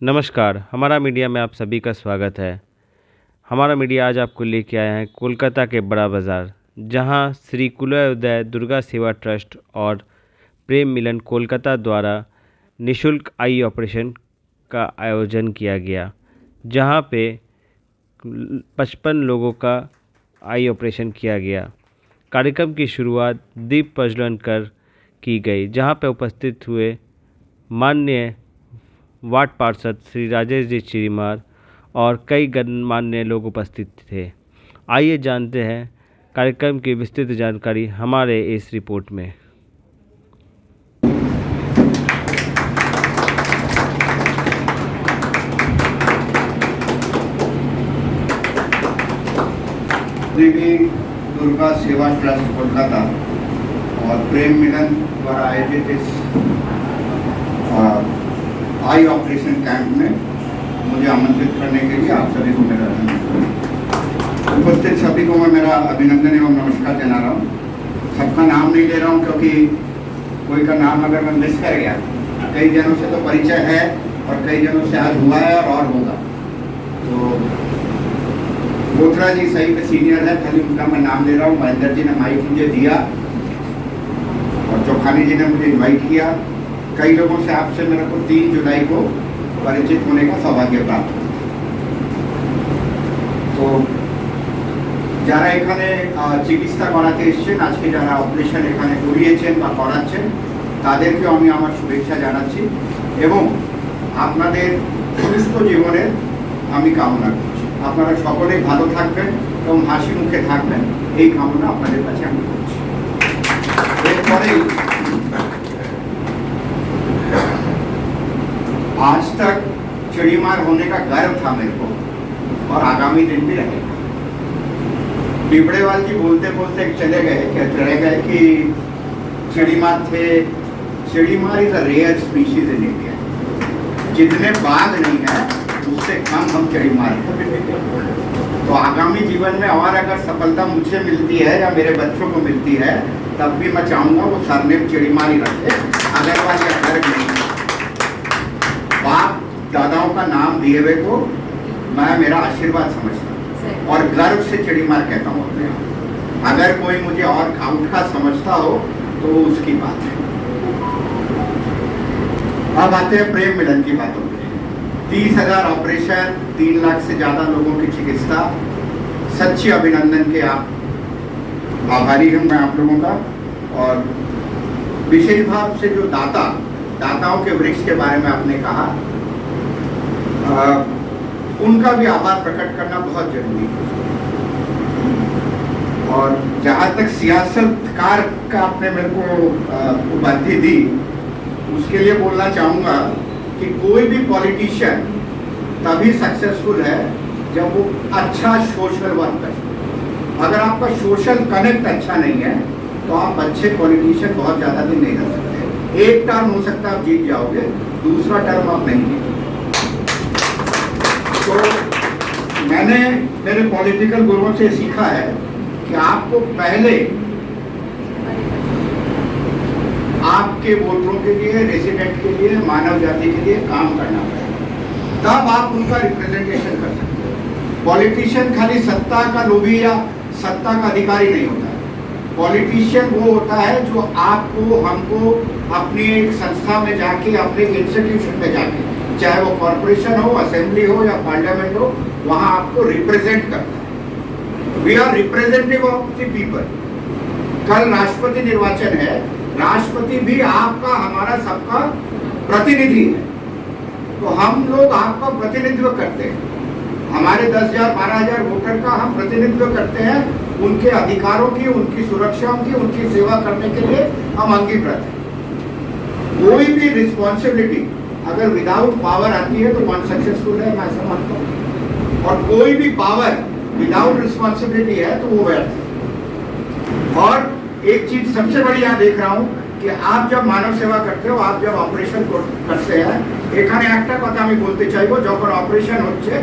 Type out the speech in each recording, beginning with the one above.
नमस्कार, हमारा मीडिया में आप सभी का स्वागत है। हमारा मीडिया आज आपको लेके आया है कोलकाता के बड़ा बाज़ार, जहां श्री कुलोदय दुर्गा सेवा ट्रस्ट और प्रेम मिलन कोलकाता द्वारा निःशुल्क आई ऑपरेशन का आयोजन किया गया, जहां पे 55 लोगों का आई ऑपरेशन किया गया। कार्यक्रम की शुरुआत दीप प्रज्वलन कर की गई, जहां पे उपस्थित हुए माननीय वार्ड पार्षद श्री राजेश जी चिरीमार और कई गणमान्य लोग उपस्थित थे। आइए जानते हैं कार्यक्रम की विस्तृत जानकारी हमारे इस रिपोर्ट में। देवी दुर्गा सेवा ट्रस्ट कोलकाता और प्रेम मिलन द्वारा आयोजित इस आई ऑपरेशन कैंप में मुझे आमंत्रित करने के लिए आप सभी को मेरा धन्यवाद। उपस्थित सभी को मैं मेरा अभिनंदन एवं नमस्कार जना रहा हूँ। सबका नाम नहीं ले रहा हूँ क्योंकि कोई का नाम अगर मैं मिस कर गया, कई जनों से तो परिचय है और कई जनों से आज हुआ है और होगा। तो बोथरा जी सही में सीनियर है, खाली उनका मैं नाम ले रहा हूँ। महेंद्र जी ने माइक मुझे दिया और चौखानी जी ने मुझे इन्वाइट किया। कई लोगों से आपसे मेरे को 3 जुलाई को परिचित होने का सौभाग्य प्राप्त हुआ। तो যারা এখানে চিকিৎসা করাতে এসেছেন, আজকে যারা অপারেশন এখানে করিয়েছেন বা করাচ্ছেন, তাদেরকে আমি আমার শুভেচ্ছা জানাচ্ছি এবং আপনাদের সুস্থ জীবনের আমি কামনা করছি। আপনারা সকলেই ভালো থাকবেন এবং হাসি মুখে থাকবেন, এই কামনা আপনাদের কাছে আমি করছি। এরপরে आज तक चिड़ीमार होने का गर्व था मेरे को और आगामी दिन भी रहेगा। पिपड़ेवाल जी बोलते बोलते चले गए कि चिड़ीमार थे। चिड़ीमार is a rare species in India. जितने बाघ नहीं है उससे कम हम चिड़ीमार हैं। तो आगामी जीवन में और अगर सफलता मुझे मिलती है या मेरे बच्चों को मिलती है, तब भी मैं चाहूँगा वो सरनेम चिड़ीमार ही रखे, अगरवाल या गर्व नहीं। बाप दादाओं का नाम दिए हुए को मैं मेरा आशीर्वाद समझता हूँ और गर्व से चिड़ीमार कहता हूँ अपने आप। अगर कोई मुझे और खाउठा समझता हो तो उसकी बात है। अब आते हैं प्रेम मिलन की बातों पे। 30,000 ऑपरेशन, 3 लाख से ज्यादा लोगों की चिकित्सा। सच्ची अभिनंदन के आप आभारी हूँ मैं आप लोगों का। और विशेष भाव से जो दाताओं के वृक्ष के बारे में आपने कहा, उनका भी आभार प्रकट करना बहुत जरूरी है। और जहाँ तक सियासतकार का आपने मेरे को उपाधि दी, उसके लिए बोलना चाहूँगा कि कोई भी पॉलिटिशियन तभी सक्सेसफुल है जब वो अच्छा सोशल वर्क करे। अगर आपका सोशल कनेक्ट अच्छा नहीं है तो आप अच्छे पॉलिटिशियन बहुत ज़्यादा दिन नहीं रह सकते। एक टर्म हो सकता है आप जीत जाओगे, दूसरा टर्म आप नहीं जीतोगे। तो मैंने मेरे पॉलिटिकल गुरुओं से सीखा है कि आपको पहले आपके वोटरों के लिए, रेसिडेंट के लिए, मानव जाति के लिए काम करना पड़ेगा, तब आप उनका रिप्रेजेंटेशन कर सकते हो। पॉलिटिशियन खाली सत्ता का लोभी या सत्ता का अधिकारी नहीं होता है। पॉलिटिशियन वो होता है जो आपको, हमको अपनी एक संस्था में जाके, अपने इंस्टीट्यूशन में जाके, चाहे वो कॉर्पोरेशन हो, असेंबली हो या पार्लियामेंट हो, वहाँ आपको रिप्रेजेंट करता है। We are representative of the people. कल राष्ट्रपति निर्वाचन है, राष्ट्रपति भी आपका, हमारा सबका प्रतिनिधि है। तो हम लोग आपका प्रतिनिधित्व करते हैं। हमारे 10,000 12,000 वोटर का हम प्रतिनिधित्व करते हैं। उनके अधिकारों की, उनकी सुरक्षा की, उनकी सेवा करने के लिए हम अंगीकृत हैं। कोई भी रिस्पॉन्सिबिलिटी अगर विदाउट पावर आती है तो वन सक्सेसफुल है, मैं समझता हूँ। और कोई भी पावर विदाउट रिस्पॉन्सिबिलिटी है तो वो व्यर्थ है। और एक चीज सबसे बड़ी यहाँ देख रहा हूँ कि आप जब मानव सेवा करते हो, आप जब ऑपरेशन करते हैं, এখানে একটা কথা আমি বলতে চাইবো, যখন অপারেশন হচ্ছে,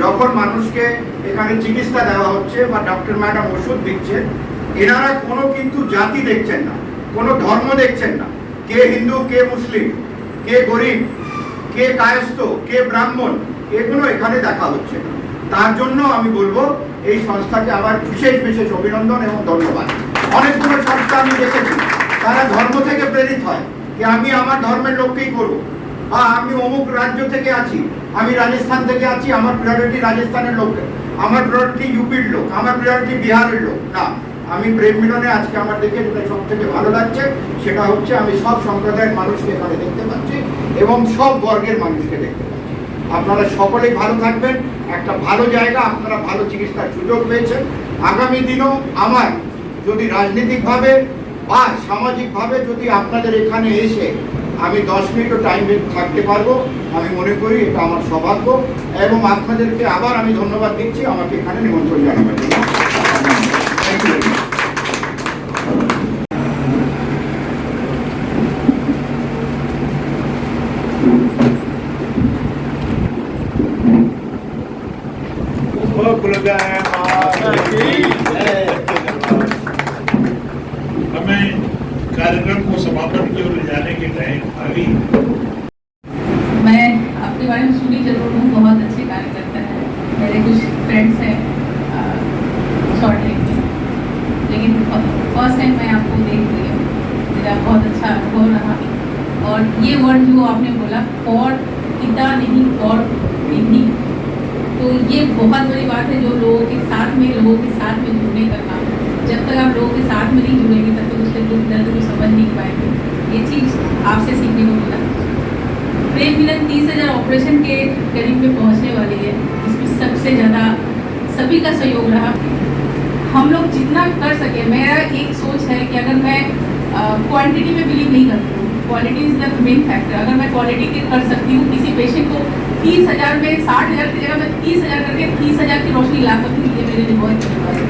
যখন মানুষকে এখানে চিকিৎসা দেওয়া হচ্ছে বা ডক্টর ম্যাডাম ওষুধ দিচ্ছেন, এনারা কোনো কিন্তু জাতি দেখছেন না, কোনো ধর্ম দেখছেন না, কে হিন্দু, কে মুসলিম, কে গরিব, কে কায়স্থ কে ব্রাহ্মণ এগুলো এখানে দেখা হচ্ছে না। তার জন্য আমি বলবো এই সংস্থাকে আবার বিশেষ বিশেষ অভিনন্দন এবং ধন্যবাদ। অনেকগুলো সংস্থা আমি দেখেছি তারা ধর্ম থেকে প্রেরিত হয় যে আমি আমার ধর্মের লোককেই করবো, আমি অমুক রাজ্য থেকে আছি, আমি রাজস্থান থেকে আছি, আমার প্রায়োরিটি রাজস্থানের লোক, আমার প্রায়োরিটি ইউপির লোক, আমার প্রায়োরিটি বিহারের লোক না। আমি প্রেম মিলনে আজকে আমার দেখে যেটা সব থেকে ভালো লাগছে সেটা হচ্ছে আমি সব সম্প্রদায়ের মানুষকে এখানে দেখতে পাচ্ছি এবং সব বর্গের মানুষকে দেখতে পাচ্ছি। আপনারা সকলেই ভালো থাকবেন, একটা ভালো জায়গা, আপনারা ভালো চিকিৎসার সুযোগ পেয়েছেন। আগামী দিনও আমার যদি রাজনৈতিকভাবে বা সামাজিকভাবে যদি আপনাদের এখানে এসে আমি 10 মিনিটও টাইম থাকতে পারবো, আমি মনে করি এটা আমার সৌভাগ্য এবং আপনাদেরকে আবার আমি ধন্যবাদ দিচ্ছি আমাকে এখানে নিমন্ত্রণ জানাবার জন্য। Thank you. हमें कार्यक्रम को समापन की ओर ले जाने के टाइम अभी मैं आपके बारे में सुनी जरूर हूँ, बहुत अच्छे कार्य करता है, मेरे कुछ फ्रेंड्स हैं शॉर्ट लेग में, लेकिन फर्स्ट टाइम मैं आपको देख रही हूँ, मेरा बहुत अच्छा अनुभव रहा। और ये वर्ड जो आपने बोला फॉर पिता नहीं फॉर विधि, तो ये बहुत बड़ी बात है जो लोगों के साथ में जुड़ने का काम। जब तक आप लोगों के साथ में नहीं जुड़ेंगे तब तक उसके दुख दर्द को समझ नहीं पाएंगे। ये चीज़ आपसे सीखने को मिला। प्रेम मिलन 30,000 ऑपरेशन के करीब में पहुंचने वाली है, इसमें सबसे ज़्यादा सभी का सहयोग रहा। हम लोग जितना कर सके, मेरा एक सोच है कि अगर मैं क्वांटिटी में बिलीव नहीं करती हूँ, quality is the main factor. अगर मैं क्वालिटी के कर सकती हूँ, किसी पेशेंट को 30,000 में 60,000 की जगह मैं 30,000 करके 30,000 की रोशनी ला सकती हूँ, ये मेरे लिए बहुत बड़ी बात है।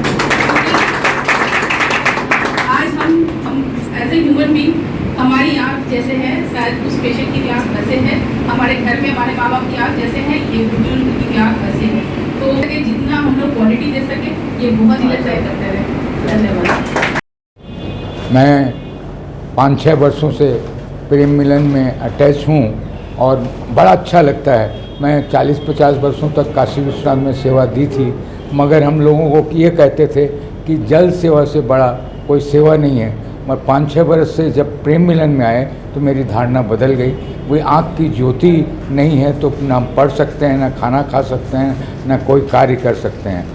आज हम एज ए ह्यूमन बीइंग, हमारी आँख जैसे है, शायद उस पेशेंट की भी आँख वैसे है, हमारे घर में हमारे माँ बाप की आँख जैसे है, ये बुजुर्ग की आँख वैसे है। तो जितना हम लोग क्वालिटी दे सके ये बहुत ही अच्छा करते रहे। धन्यवाद। मैं 5-6 वर्षों से प्रेम मिलन में अटैच हूँ और बड़ा अच्छा लगता है। मैं 40-50 वर्षों तक काशी विश्वनाथ में सेवा दी थी, मगर हम लोगों को ये कहते थे कि जल सेवा से बड़ा कोई सेवा नहीं है। मैं 5-6 वर्ष से जब प्रेम मिलन में आए तो मेरी धारणा बदल गई। कोई आँख की ज्योति नहीं है तो ना पढ़ सकते हैं, ना खाना खा सकते हैं, ना कोई कार्य कर सकते हैं।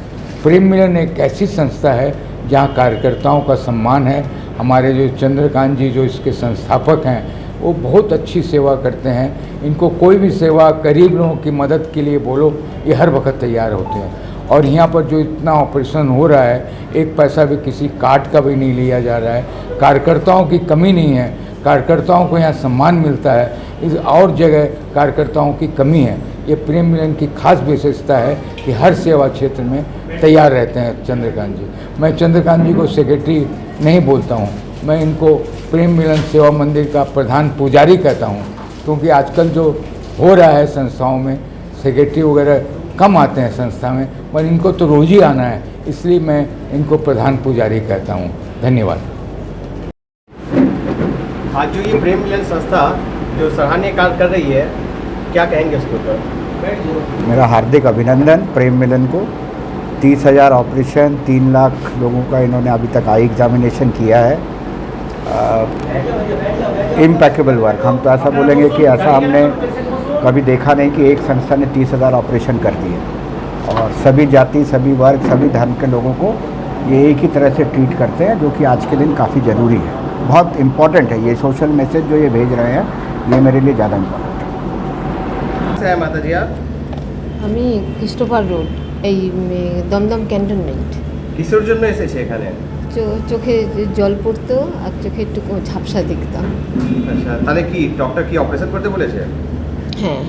प्रेम मिलन एक ऐसी संस्था है जहाँ कार्यकर्ताओं का सम्मान है। हमारे जो चंद्रकांत जी जो इसके संस्थापक हैं वो बहुत अच्छी सेवा करते हैं। इनको कोई भी सेवा, गरीब लोगों की मदद के लिए बोलो, ये हर वक्त तैयार होते हैं। और यहाँ पर जो इतना ऑपरेशन हो रहा है, एक पैसा भी किसी कार्ड का भी नहीं लिया जा रहा है। कार्यकर्ताओं की कमी नहीं है, कार्यकर्ताओं को यहाँ सम्मान मिलता है। इस और जगह कार्यकर्ताओं की कमी है। ये प्रेम मिलन की खास विशेषता है कि हर सेवा क्षेत्र में तैयार रहते हैं चंद्रकांत जी। मैं चंद्रकांत जी को सेक्रेटरी नहीं बोलता हूँ, मैं इनको प्रेम मिलन सेवा मंदिर का प्रधान पुजारी कहता हूँ, क्योंकि आजकल जो हो रहा है संस्थाओं में सेक्रेटरी वगैरह कम आते हैं संस्था में, पर इनको तो रोज़ ही आना है, इसलिए मैं इनको प्रधान पुजारी कहता हूँ। धन्यवाद। आज जो ये प्रेम मिलन संस्था जो सराहनीय कार्य कर रही है, क्या कहेंगे उसके ऊपर? मेरा हार्दिक अभिनंदन प्रेम मिलन को। 30,000 ऑपरेशन, 3 लाख लोगों का इन्होंने अभी तक आई एग्जामिनेशन किया है। Impeccable work. हम तो ऐसा बोलेंगे कि ऐसा हमने कभी देखा नहीं कि एक संस्था ने 30,000 ऑपरेशन कर दिए। और सभी जाति, सभी वर्ग, सभी धर्म के लोगों को ये एक ही तरह से ट्रीट करते हैं, जो कि आज के दिन काफ़ी ज़रूरी है। बहुत इम्पॉर्टेंट है ये सोशल मैसेज जो ये भेज रहे हैं, ये मेरे लिए ज़्यादा इम्पॉर्टेंट है। माता जी आप আমি ক্রিস্টোফার রোড, এই দমদম ক্যান্টনমেন্ট। কিসের জন্য এসেছে এখানে? চোখে জল পড়তো আর চোখে একটু ঝাপসা দেখতাম। আচ্ছা, তাহলে কি ডক্টর কি অপারেশন করতে বলেছে? হ্যাঁ।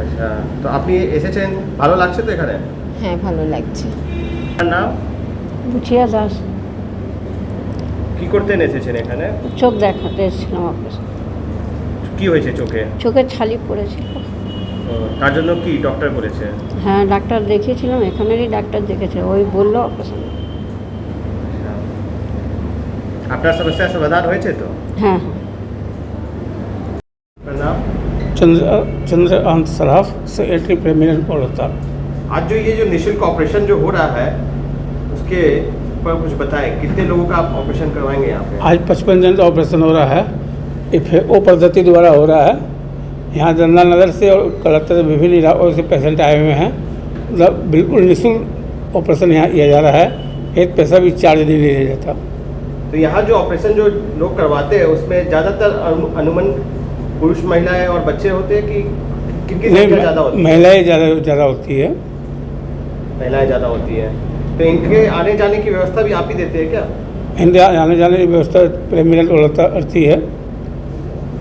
আচ্ছা, তো আপনি এসেছেন, ভালো লাগছে তো এখানে? হ্যাঁ, ভালো লাগছে। আপনার নাম? বুচিয়া দাস। কি করতে এসেছেন এখানে? চোখ দেখাতে এসেছিলাম অপারেশন। কি হয়েছে চোখে? চোখে ছালি পড়েছিল। তার জন্য কি ডক্টর বলেছে? হ্যাঁ, ডাক্তার দেখিয়েছিলাম, এখানেরই ডাক্তার দেখেছে, ওই বললো অপারেশন। আপনার সমস্যার সমাধান হয়েছে তো? হ্যাঁ হ্যাঁ। আপনার নাম? चंद्रकांत सराफ सेक्रेटरी प्रेम मिलन कोलकाता। आज जो ये जो निःशुल्क ऑपरेशन जो हो रहा है उसके पर कुछ बताएं, कितने लोगों का आप ऑपरेशन करवाएंगे यहाँ पे? आज 55 जन का ऑपरेशन हो रहा है। FAO पद्धति द्वारा हो रहा है। यहाँ जनरल नगर से और कलकत्ता से विभिन्न इलाकों से पेशेंट आए हुए हैं। मतलब बिल्कुल निःशुल्क ऑपरेशन यहाँ किया जा रहा है। एक पैसा भी चार्ज नहीं लिया जाता। तो यहाँ जो ऑपरेशन जो लोग करवाते हैं उसमें ज़्यादातर अनुमान पुरुष महिलाएं और बच्चे होते हैं कि किनकी संख्या ज़्यादा होती है? महिलाएं ज़्यादा होती है। महिलाएं ज़्यादा होती हैं। तो इनके आने जाने की व्यवस्था भी आप ही देते हैं क्या? इनके आने जाने की व्यवस्था प्रेम मिलन कोलकाता करती है।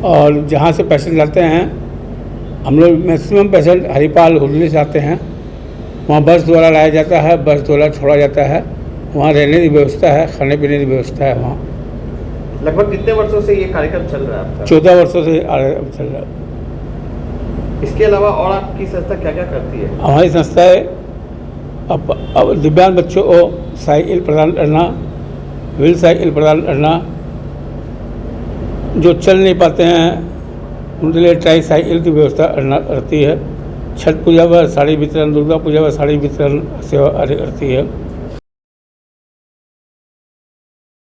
और जहाँ से पेशेंट जाते हैं, हम लोग मैक्सिमम पेशेंट हरिपाल हुडली से आते हैं। वहाँ बस द्वारा लाया जाता है, बस द्वारा छोड़ा जाता है। वहाँ रहने की व्यवस्था है, खाने पीने की व्यवस्था है। वहाँ लगभग कितने वर्षों से ये कार्यक्रम चल रहा है आपका? 14 वर्षों से चल रहा है। इसके अलावा और आपकी संस्था क्या क्या करती है? हमारी संस्थाएँ अब दिव्यांग बच्चों को साइकिल प्रदान करना, व्हील साइकिल प्रदान करना, जो चल नहीं पाते हैं उनके लिए ट्राई साइकिल की व्यवस्था करती है। छठ पूजा पर साड़ी वितरण, दुर्गा पूजा पर साड़ी वितरण सेवा करती है।